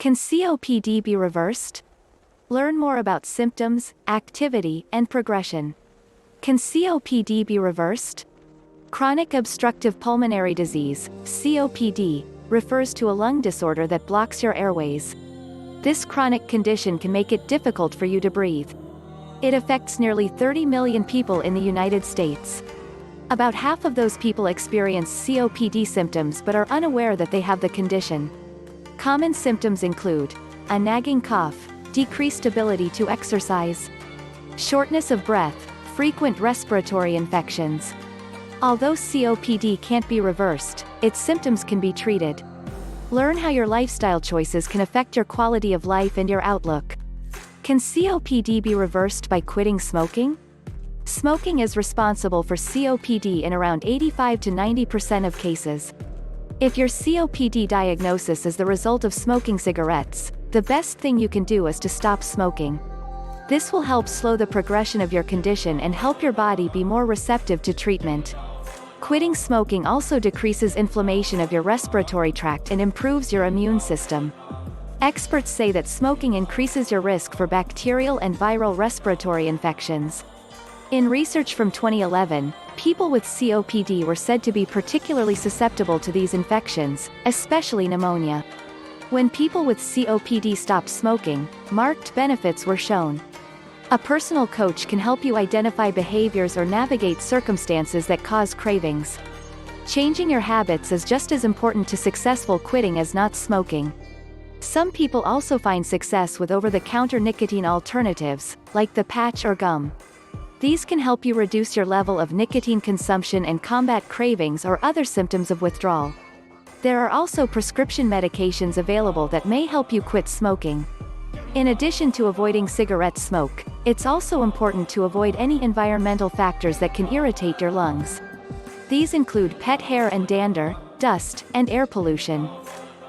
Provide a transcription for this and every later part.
Can COPD be reversed? Learn more about symptoms, activity, and progression. Can COPD be reversed? Chronic obstructive pulmonary disease, COPD, refers to a lung disorder that blocks your airways. This chronic condition can make it difficult for you to breathe. It affects nearly 30 million people in the United States. About half of those people experience COPD symptoms but are unaware that they have the condition. Common symptoms include a nagging cough, decreased ability to exercise, shortness of breath, frequent respiratory infections. Although COPD can't be reversed, its symptoms can be treated. Learn how your lifestyle choices can affect your quality of life and your outlook. Can COPD be reversed by quitting smoking? Smoking is responsible for COPD in around 85 to 90% of cases. If your COPD diagnosis is the result of smoking cigarettes, the best thing you can do is to stop smoking. This will help slow the progression of your condition and help your body be more receptive to treatment. Quitting smoking also decreases inflammation of your respiratory tract and improves your immune system. Experts say that smoking increases your risk for bacterial and viral respiratory infections. In research from 2011, people with COPD were said to be particularly susceptible to these infections, especially pneumonia. When people with COPD stopped smoking, marked benefits were shown. A personal coach can help you identify behaviors or navigate circumstances that cause cravings. Changing your habits is just as important to successful quitting as not smoking. Some people also find success with over-the-counter nicotine alternatives, like the patch or gum. These can help you reduce your level of nicotine consumption and combat cravings or other symptoms of withdrawal. There are also prescription medications available that may help you quit smoking. In addition to avoiding cigarette smoke, it's also important to avoid any environmental factors that can irritate your lungs. These include pet hair and dander, dust, and air pollution.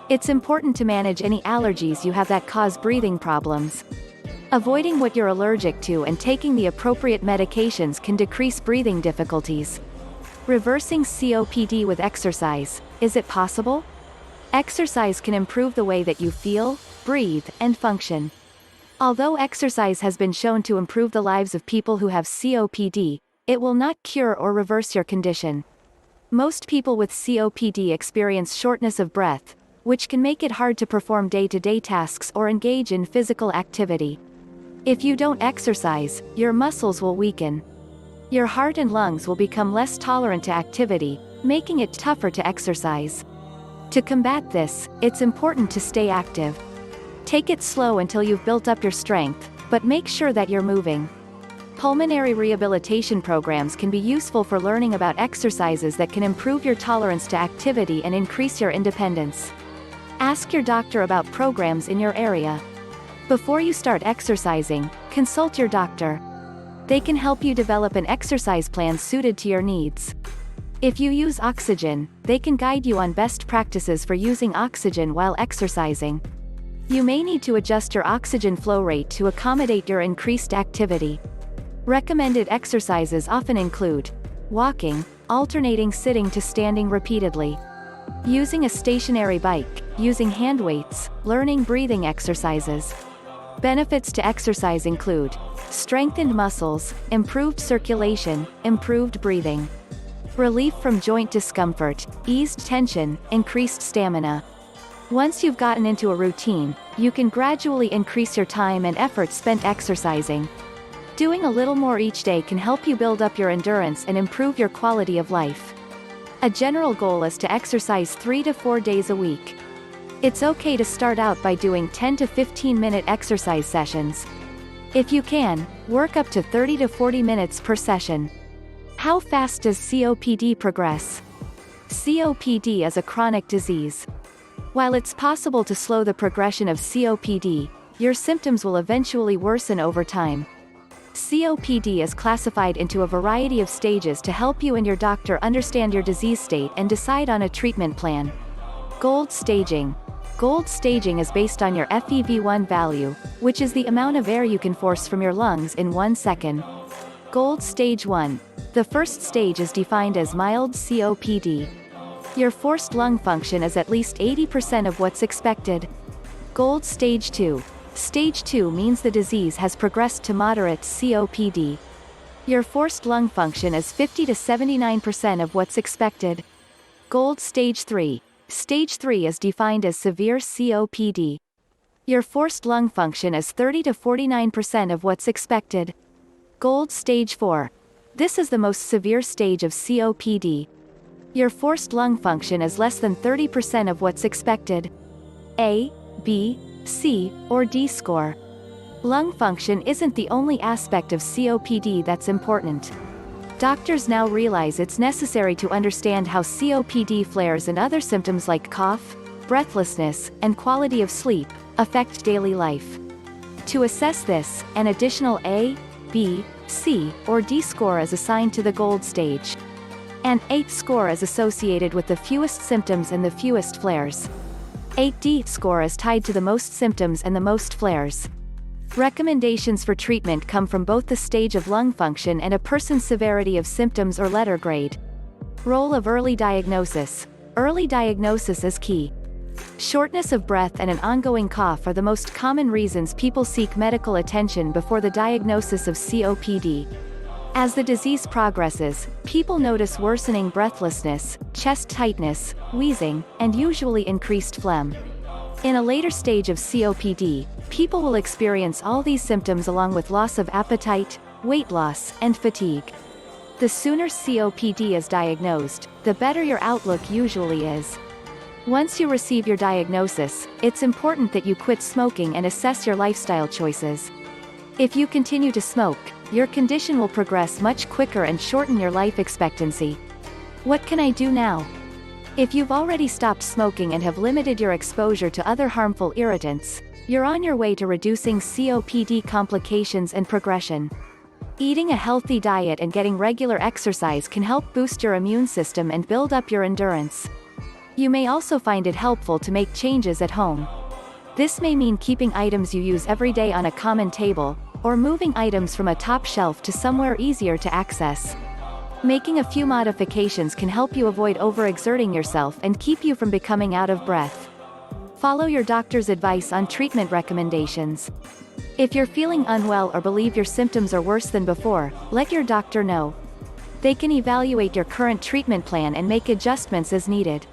It's important to manage any allergies you have that cause breathing problems. Avoiding what you're allergic to and taking the appropriate medications can decrease breathing difficulties. Reversing COPD with exercise, is it possible? Exercise can improve the way that you feel, breathe, and function. Although exercise has been shown to improve the lives of people who have COPD, it will not cure or reverse your condition. Most people with COPD experience shortness of breath, which can make it hard to perform day-to-day tasks or engage in physical activity. If you don't exercise, your muscles will weaken. Your heart and lungs will become less tolerant to activity, making it tougher to exercise. To combat this, it's important to stay active. Take it slow until you've built up your strength, but make sure that you're moving. Pulmonary rehabilitation programs can be useful for learning about exercises that can improve your tolerance to activity and increase your independence. Ask your doctor about programs in your area. Before you start exercising, consult your doctor. They can help you develop an exercise plan suited to your needs. If you use oxygen, they can guide you on best practices for using oxygen while exercising. You may need to adjust your oxygen flow rate to accommodate your increased activity. Recommended exercises often include walking, alternating sitting to standing repeatedly, using a stationary bike, using hand weights, learning breathing exercises. Benefits to exercise include strengthened muscles, improved circulation, improved breathing, relief from joint discomfort, eased tension, increased stamina. Once you've gotten into a routine, you can gradually increase your time and effort spent exercising. Doing a little more each day can help you build up your endurance and improve your quality of life. A general goal is to exercise 3 to 4 days a week. It's okay to start out by doing 10 to 15-minute exercise sessions. If you can, work up to 30 to 40 minutes per session. How fast does COPD progress? COPD is a chronic disease. While it's possible to slow the progression of COPD, your symptoms will eventually worsen over time. COPD is classified into a variety of stages to help you and your doctor understand your disease state and decide on a treatment plan. Gold staging. Gold staging is based on your FEV1 value, which is the amount of air you can force from your lungs in 1 second. Gold Stage 1. The first stage is defined as mild COPD. Your forced lung function is at least 80% of what's expected. Gold Stage 2. Stage 2 means the disease has progressed to moderate COPD. Your forced lung function is 50 to 79% of what's expected. Gold Stage 3. Stage 3 is defined as severe COPD. Your forced lung function is 30 to 49% of what's expected. Gold Stage 4. This is the most severe stage of COPD. Your forced lung function is less than 30% of what's expected. A, B, C, or D score. Lung function isn't the only aspect of COPD that's important. Doctors now realize it's necessary to understand how COPD flares and other symptoms like cough, breathlessness, and quality of sleep affect daily life. To assess this, an additional A, B, C, or D score is assigned to the gold stage. An 8 score is associated with the fewest symptoms and the fewest flares. 8D score is tied to the most symptoms and the most flares. Recommendations for treatment come from both the stage of lung function and a person's severity of symptoms or letter grade. Role of early diagnosis. Early diagnosis is key. Shortness of breath and an ongoing cough are the most common reasons people seek medical attention before the diagnosis of COPD. As the disease progresses, people notice worsening breathlessness, chest tightness, wheezing, and usually increased phlegm. In a later stage of COPD, people will experience all these symptoms along with loss of appetite, weight loss, and fatigue. The sooner COPD is diagnosed, the better your outlook usually is. Once you receive your diagnosis, it's important that you quit smoking and assess your lifestyle choices. If you continue to smoke, your condition will progress much quicker and shorten your life expectancy. What can I do now? If you've already stopped smoking and have limited your exposure to other harmful irritants, you're on your way to reducing COPD complications and progression. Eating a healthy diet and getting regular exercise can help boost your immune system and build up your endurance. You may also find it helpful to make changes at home. This may mean keeping items you use every day on a common table, or moving items from a top shelf to somewhere easier to access. Making a few modifications can help you avoid overexerting yourself and keep you from becoming out of breath. Follow your doctor's advice on treatment recommendations. If you're feeling unwell or believe your symptoms are worse than before, let your doctor know. They can evaluate your current treatment plan and make adjustments as needed.